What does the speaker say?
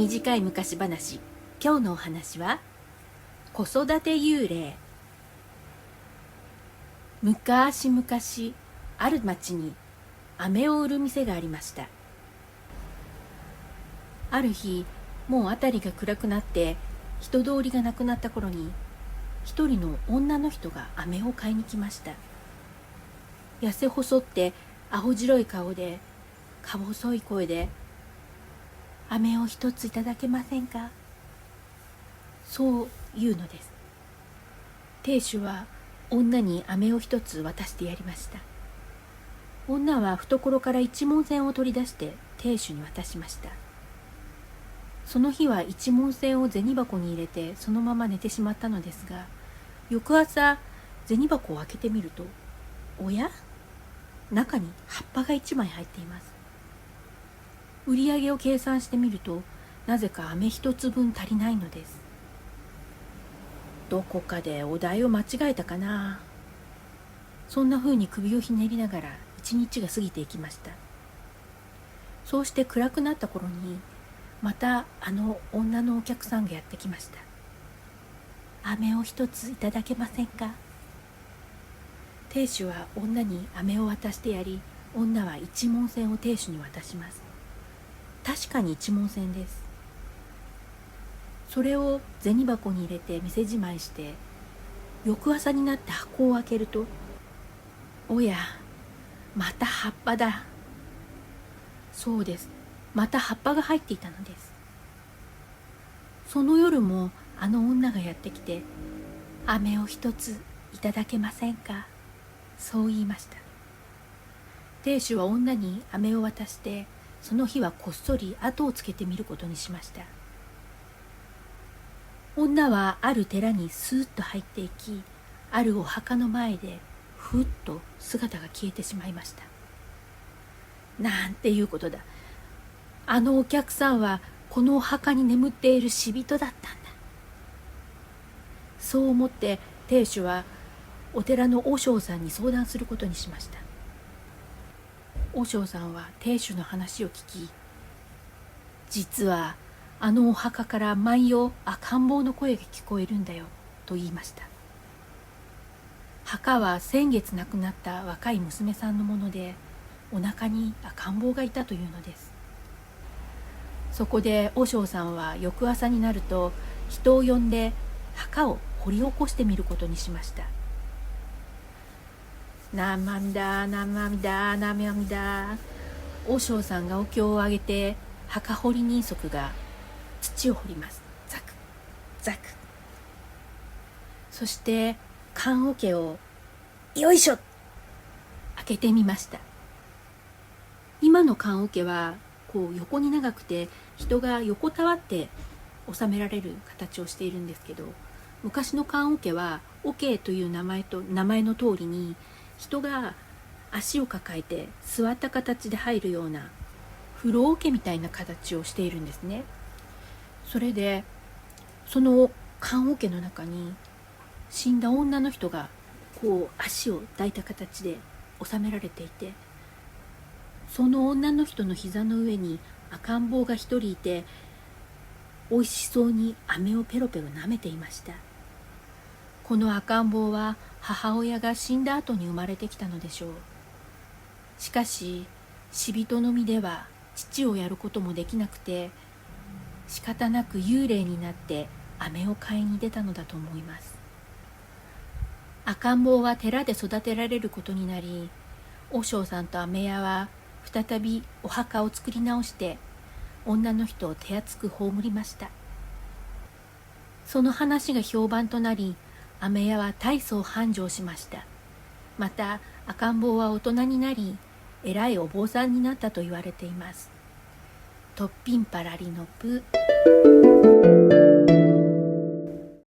短い昔話。今日のお話は子育て幽霊。昔々ある町に飴を売る店がありました。ある日、もう辺りが暗くなって人通りがなくなった頃に、一人の女の人が飴を買いに来ました。痩せ細って青白い顔で、か細い声で、飴を一ついただけませんか、そう言うのです。亭主は女に飴を一つ渡してやりました。女は懐から一文銭を取り出して亭主に渡しました。その日は一文銭を銭箱に入れてそのまま寝てしまったのですが、翌朝銭箱を開けてみると、おや、中に葉っぱが一枚入っています。売り上げを計算してみると、なぜか飴一つ分足りないのです。どこかでお題を間違えたかな。そんなふうに首をひねりながら一日が過ぎていきました。そうして暗くなった頃に、またあの女のお客さんがやってきました。飴を一ついただけませんか。亭主は女に飴を渡してやり、女は一文銭を亭主に渡します。確かに一文銭です。それを銭箱に入れて店じまいして、翌朝になって箱を開けると、おや、また葉っぱだ。そうです。また葉っぱが入っていたのです。その夜もあの女がやってきて、飴を一ついただけませんか、そう言いました。亭主は女に飴を渡して、その日はこっそり後をつけてみることにしました。女はある寺にスーッと入っていき、あるお墓の前でふっと姿が消えてしまいました。なんていうことだ。あのお客さんはこのお墓に眠っている死人だったんだ。そう思って亭主はお寺の和尚さんに相談することにしました。和尚さんは亭主の話を聞き、実はあのお墓から毎夜赤ん坊の声が聞こえるんだよと言いました。墓は先月亡くなった若い娘さんのもので、お腹に赤ん坊がいたというのです。そこで和尚さんは翌朝になると人を呼んで墓を掘り起こしてみることにしました。南無阿弥陀、南無阿弥陀、南無阿弥陀。和尚さんがお経をあげて、墓掘り人足が土を掘ります。ザクザク。そして棺桶をよいしょ開けてみました。今の棺桶はこう横に長くて、人が横たわって収められる形をしているんですけど、昔の棺桶は桶という名前の通りに、人が足を抱えて座った形で入るような風呂桶みたいな形をしているんですね。それでその棺桶の中に死んだ女の人がこう足を抱いた形で収められていて、その女の人の膝の上に赤ん坊が一人いて、おいしそうに飴をペロペロ舐めていました。この赤ん坊は母親が死んだ後に生まれてきたのでしょう。しかし死人の身では父をやることもできなくて、仕方なく幽霊になって飴を買いに出たのだと思います。赤ん坊は寺で育てられることになり、和尚さんと飴屋は再びお墓を作り直して女の人を手厚く葬りました。その話が評判となり、飴屋は大層繁盛しました。また赤ん坊は大人になり、偉いお坊さんになったと言われています。とっぴんぱらりのぷ。